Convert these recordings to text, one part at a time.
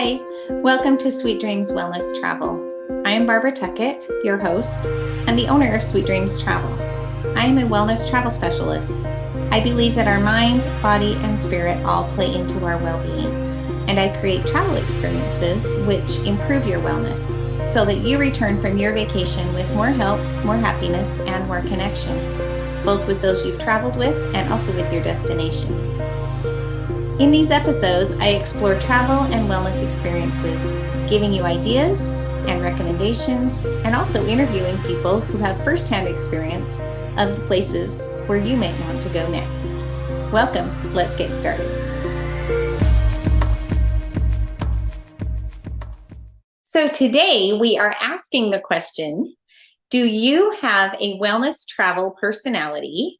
Hi, welcome to Sweet Dreams Wellness Travel. I am Barbara Tuckett, your host and the owner of Sweet Dreams Travel. I am a wellness travel specialist. I believe that our mind, body, and spirit all play into our well-being, and I create travel experiences which improve your wellness so that you return from your vacation with more health, more happiness, and more connection, both with those you've traveled with and also with your destination. In these episodes, I explore travel and wellness experiences, giving you ideas and recommendations, and also interviewing people who have firsthand experience of the places where you may want to go next. Welcome, let's get started. So today we are asking the question, do you have a wellness travel personality?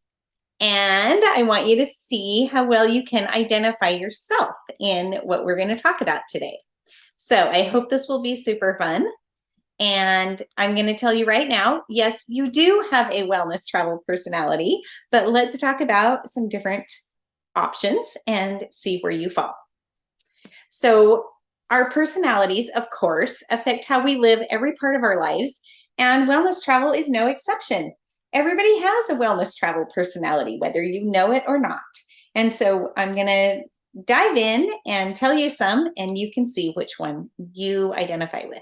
And I want you to see how well you can identify yourself in what we're going to talk about today. So I hope this will be super fun. And I'm going to tell you right now, yes, you do have a wellness travel personality, but let's talk about some different options and see where you fall. So our personalities, of course, affect how we live every part of our lives, and wellness travel is no exception. Everybody has a wellness travel personality, whether you know it or not. And so I'm going to dive in and tell you some, and you can see which one you identify with.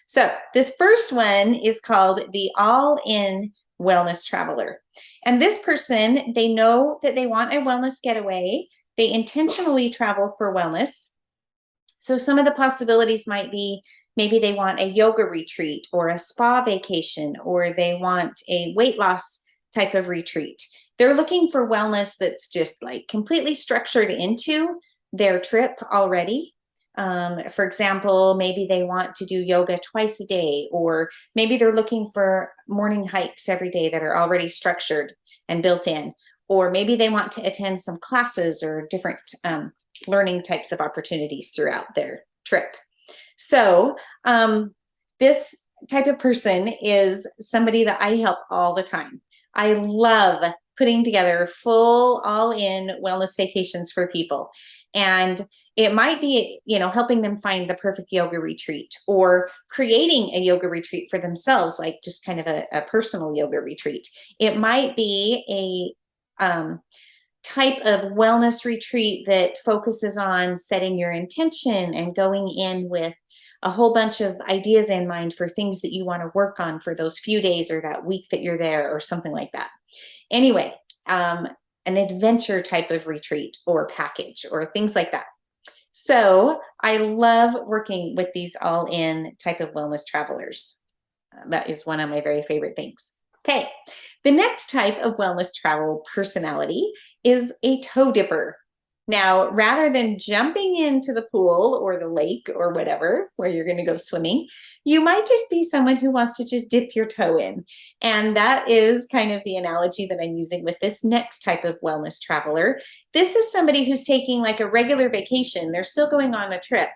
So this first one is called the All-In Wellness Traveler. And this person, they know that they want a wellness getaway. They intentionally travel for wellness. So some of the possibilities might be maybe they want a yoga retreat or a spa vacation, or they want a weight loss type of retreat. They're looking for wellness that's just like completely structured into their trip already. For example, maybe they want to do yoga twice a day, or maybe they're looking for morning hikes every day that are already structured and built in, or maybe they want to attend some classes or different learning types of opportunities throughout their trip. So this type of person is somebody that I help all the time. I love putting together full all-in wellness vacations for people. And it might be, helping them find the perfect yoga retreat, or creating a yoga retreat for themselves, like just kind of a personal yoga retreat. It might be a type of wellness retreat that focuses on setting your intention and going in with a whole bunch of ideas in mind for things that you want to work on for those few days or that week that you're there, or something like that. Anyway, an adventure type of retreat or package or things like that. So I love working with these all-in type of wellness travelers. That is one of my very favorite things. Okay, the next type of wellness travel personality is a toe dipper. Now, rather than jumping into the pool or the lake or whatever, where you're going to go swimming, you might just be someone who wants to just dip your toe in. And that is kind of the analogy that I'm using with this next type of wellness traveler. This is somebody who's taking like a regular vacation. They're still going on a trip,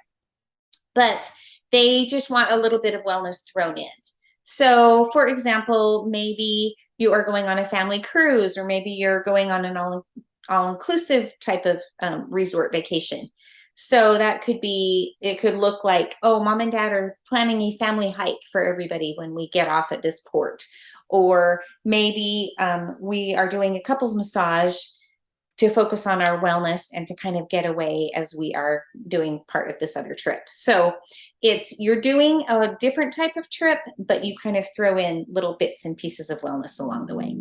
but they just want a little bit of wellness thrown in. So, for example, maybe you are going on a family cruise, or maybe you're going on an all-inclusive type of resort vacation. So that could be, it could look like, oh, mom and dad are planning a family hike for everybody when we get off at this port. Or maybe we are doing a couples massage to focus on our wellness and to kind of get away as we are doing part of this other trip. So you're doing a different type of trip, but you kind of throw in little bits and pieces of wellness along the way.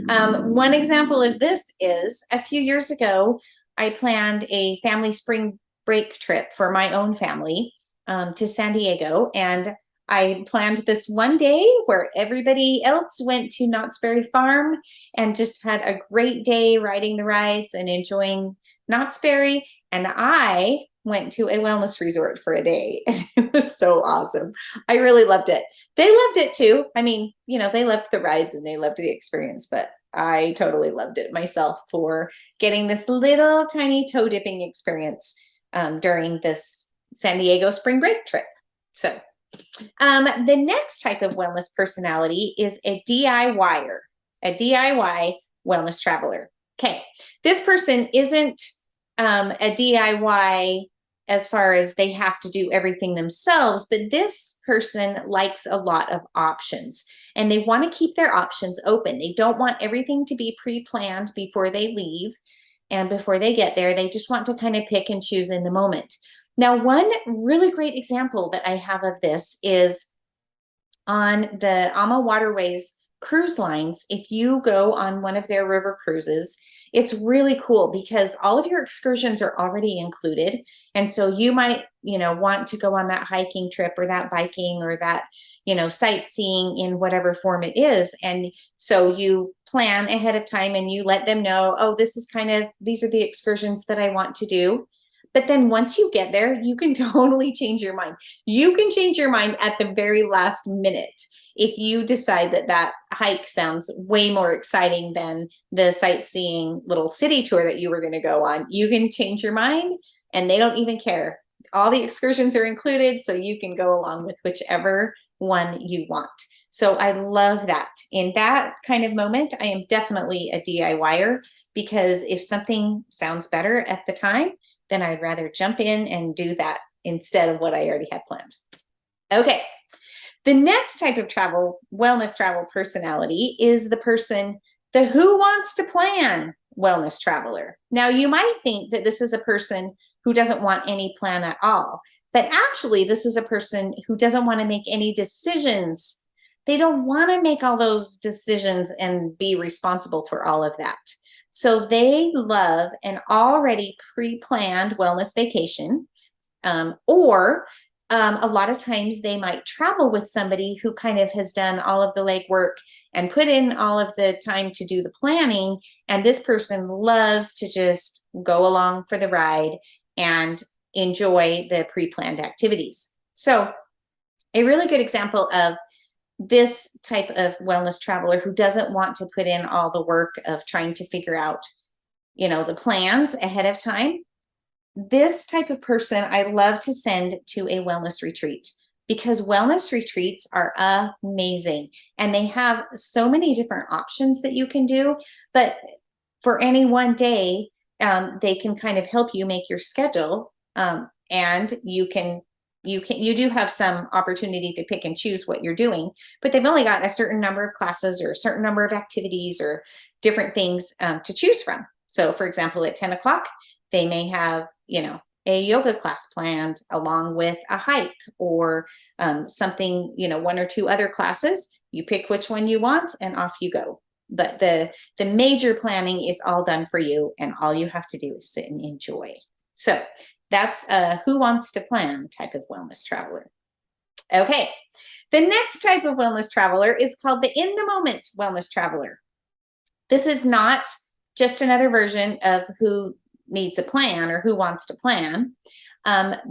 One example of this is a few years ago, I planned a family spring break trip for my own family to San Diego. And I planned this one day where everybody else went to Knott's Berry Farm and just had a great day riding the rides and enjoying Knott's Berry. And I went to a wellness resort for a day. And it was so awesome. I really loved it. They loved it too. I mean, they loved the rides and they loved the experience, but I totally loved it myself for getting this little tiny toe dipping experience during this San Diego spring break trip. So the next type of wellness personality is a DIYer, a DIY wellness traveler. Okay, this person isn't a DIY as far as they have to do everything themselves, but this person likes a lot of options and they want to keep their options open. They don't want everything to be pre-planned before they leave and before they get there. They just want to kind of pick and choose in the moment. Now, one really great example that I have of this is on the AMA Waterways cruise lines. If you go on one of their river cruises, it's really cool because all of your excursions are already included. And so you might, want to go on that hiking trip or that biking or that, sightseeing in whatever form it is. And so you plan ahead of time and you let them know, oh, these are the excursions that I want to do. But then once you get there, you can totally change your mind. You can change your mind at the very last minute. If you decide that hike sounds way more exciting than the sightseeing little city tour that you were going to go on, you can change your mind and they don't even care. All the excursions are included, so you can go along with whichever one you want. So I love that. In that kind of moment, I am definitely a DIYer because if something sounds better at the time, then I'd rather jump in and do that instead of what I already had planned. Okay. The next type of wellness travel personality is the who wants to plan wellness traveler. Now, you might think that this is a person who doesn't want any plan at all, but actually this is a person who doesn't want to make any decisions. They don't want to make all those decisions and be responsible for all of that. So they love an already pre-planned wellness vacation, or a lot of times they might travel with somebody who kind of has done all of the legwork and put in all of the time to do the planning. And this person loves to just go along for the ride and enjoy the pre-planned activities. So a really good example of this type of wellness traveler who doesn't want to put in all the work of trying to figure out, the plans ahead of time. This type of person I love to send to a wellness retreat because wellness retreats are amazing and they have so many different options that you can do. But for any one day, they can kind of help you make your schedule, and you do have some opportunity to pick and choose what you're doing, but they've only got a certain number of classes or a certain number of activities or different things to choose from. So for example, at 10 o'clock, they may have, a yoga class planned along with a hike or something, one or two other classes. You pick which one you want and off you go. But the major planning is all done for you and all you have to do is sit and enjoy. So that's a who wants to plan type of wellness traveler. Okay, the next type of wellness traveler is called the in the moment wellness traveler. This is not just another version of who needs a plan or who wants to plan.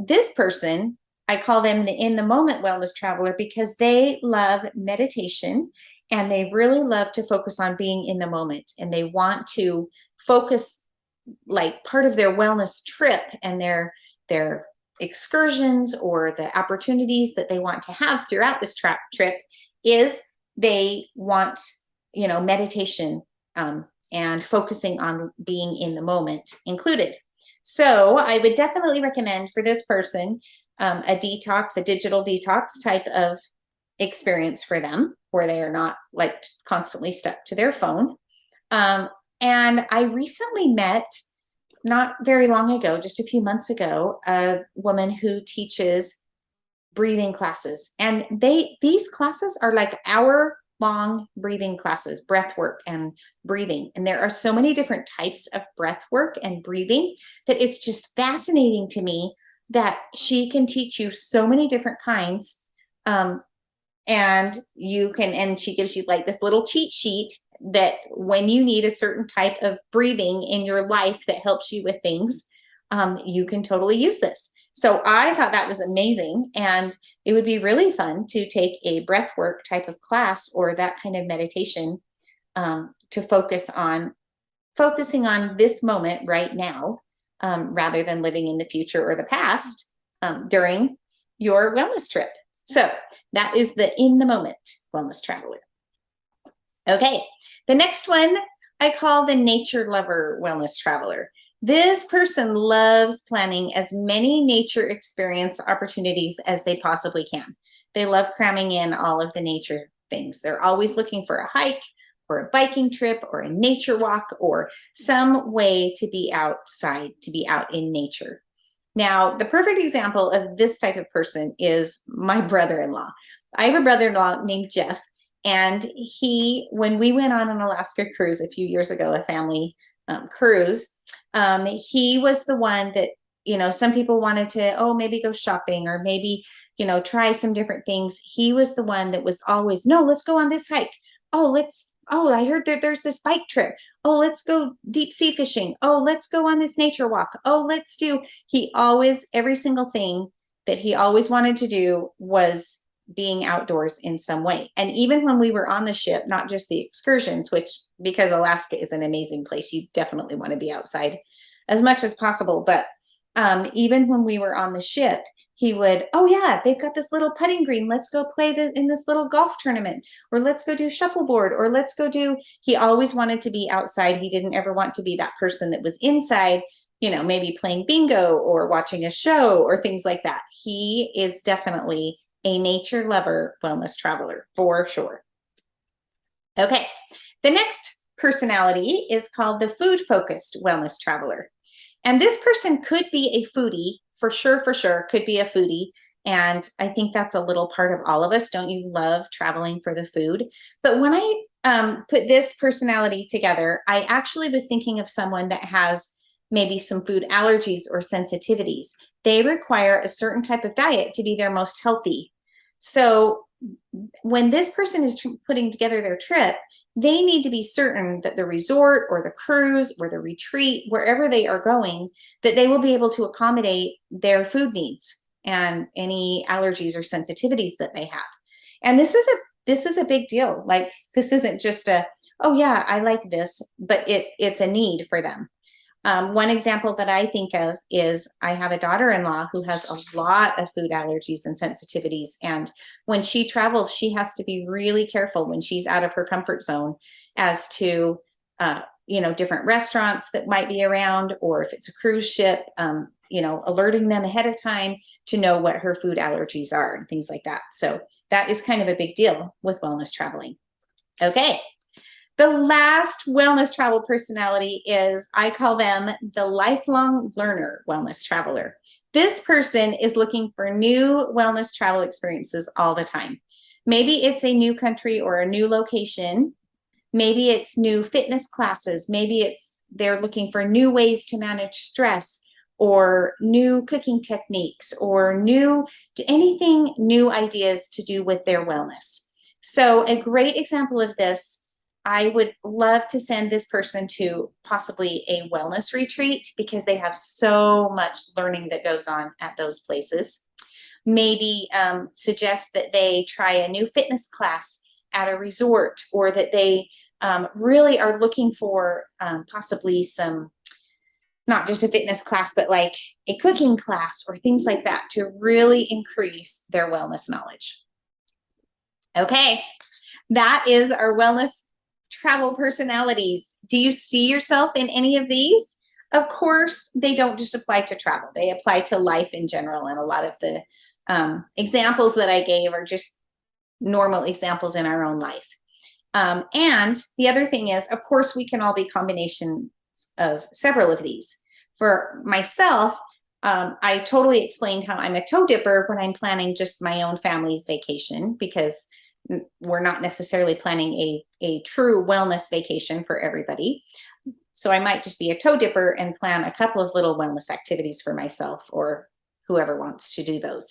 This person, I call them the in the moment wellness traveler because they love meditation and they really love to focus on being in the moment, and they want to focus like part of their wellness trip and their excursions or the opportunities that they want to have throughout this trip is they want, meditation, and focusing on being in the moment included. So I would definitely recommend for this person a digital detox type of experience for them where they are not like constantly stuck to their phone. And I recently met, not very long ago, just a few months ago, a woman who teaches breathing classes. And these classes are like hour-long breathing classes, breath work and breathing. And there are so many different types of breath work and breathing that it's just fascinating to me that she can teach you so many different kinds. And she gives you like this little cheat sheet that when you need a certain type of breathing in your life that helps you with things, you can totally use this. So I thought that was amazing. And it would be really fun to take a breathwork type of class or that kind of meditation to focusing on this moment right now, rather than living in the future or the past during your wellness trip. So that is the in the moment wellness traveler. Okay, the next one I call the nature lover wellness traveler. This person loves planning as many nature experience opportunities as they possibly can. They love cramming in all of the nature things. They're always looking for a hike or a biking trip or a nature walk or some way to be outside, to be out in nature. Now, the perfect example of this type of person is my brother-in-law. I have a brother-in-law named Jeff, and when we went on an Alaska cruise a few years ago, a family cruise, he was the one that, some people wanted to, maybe go shopping or maybe, try some different things. He was the one that was always, no, let's go on this hike. I heard that there's this bike trip. Oh, let's go deep sea fishing. Oh, let's go on this nature walk. Oh, every single thing that he always wanted to do was being outdoors in some way. And even when we were on the ship, not just the excursions, which, because Alaska is an amazing place, you definitely want to be outside as much as possible. But even when we were on the ship, he would, they've got this little putting green. Let's go play in this little golf tournament, or let's go do shuffleboard, or he always wanted to be outside. He didn't ever want to be that person that was inside, maybe playing bingo or watching a show or things like that. He is definitely a nature lover, wellness traveler for sure. Okay. The next personality is called the food-focused wellness traveler. And this person could be a foodie, for sure, could be a foodie. And I think that's a little part of all of us. Don't you love traveling for the food? But when I put this personality together, I actually was thinking of someone that has maybe some food allergies or sensitivities. They require a certain type of diet to be their most healthy. So when this person is putting together their trip, they need to be certain that the resort or the cruise or the retreat, wherever they are going, that they will be able to accommodate their food needs and any allergies or sensitivities that they have. And this is a big deal. Like, this isn't just I like this, but it's a need for them. One example that I think of is I have a daughter-in-law who has a lot of food allergies and sensitivities. And when she travels, she has to be really careful when she's out of her comfort zone as to, different restaurants that might be around, or if it's a cruise ship, alerting them ahead of time to know what her food allergies are and things like that. So that is kind of a big deal with wellness traveling. Okay. The last wellness travel personality is, I call them the lifelong learner wellness traveler. This person is looking for new wellness travel experiences all the time. Maybe it's a new country or a new location. Maybe it's new fitness classes. Maybe they're looking for new ways to manage stress or new cooking techniques or anything new ideas to do with their wellness. So a great example of this, I would love to send this person to possibly a wellness retreat because they have so much learning that goes on at those places. Maybe suggest that they try a new fitness class at a resort, or that they really are looking for possibly some, not just a fitness class, but like a cooking class or things like that to really increase their wellness knowledge. Okay, that is our wellness travel personalities. Do you see yourself in any of these? Of course, they don't just apply to travel. They apply to life in general. And a lot of the examples that I gave are just normal examples in our own life. And the other thing is, of course, we can all be combinations of several of these. For myself, I totally explained how I'm a toe dipper when I'm planning just my own family's vacation, because we're not necessarily planning a true wellness vacation for everybody. So I might just be a toe dipper and plan a couple of little wellness activities for myself or whoever wants to do those.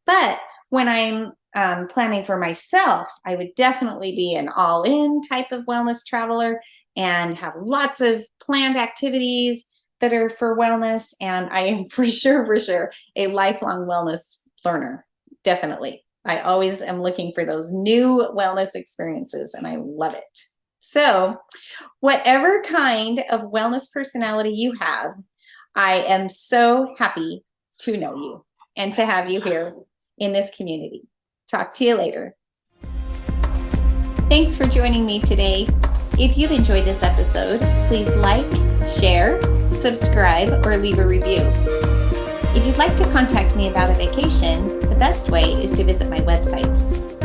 But when I'm planning for myself, I would definitely be an all-in type of wellness traveler and have lots of planned activities that are for wellness. And I am for sure a lifelong wellness learner, definitely. I always am looking for those new wellness experiences, and I love it. So whatever kind of wellness personality you have, I am so happy to know you and to have you here in this community. Talk to you later. Thanks for joining me today. If you've enjoyed this episode, please like, share, subscribe, or leave a review. If you'd like to contact me about a vacation, the best way is to visit my website,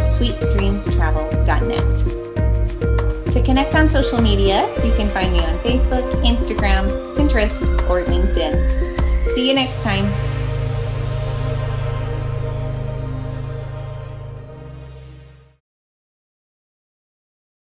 sweetdreamstravel.net. To connect on social media, you can find me on Facebook, Instagram, Pinterest, or LinkedIn. See you next time.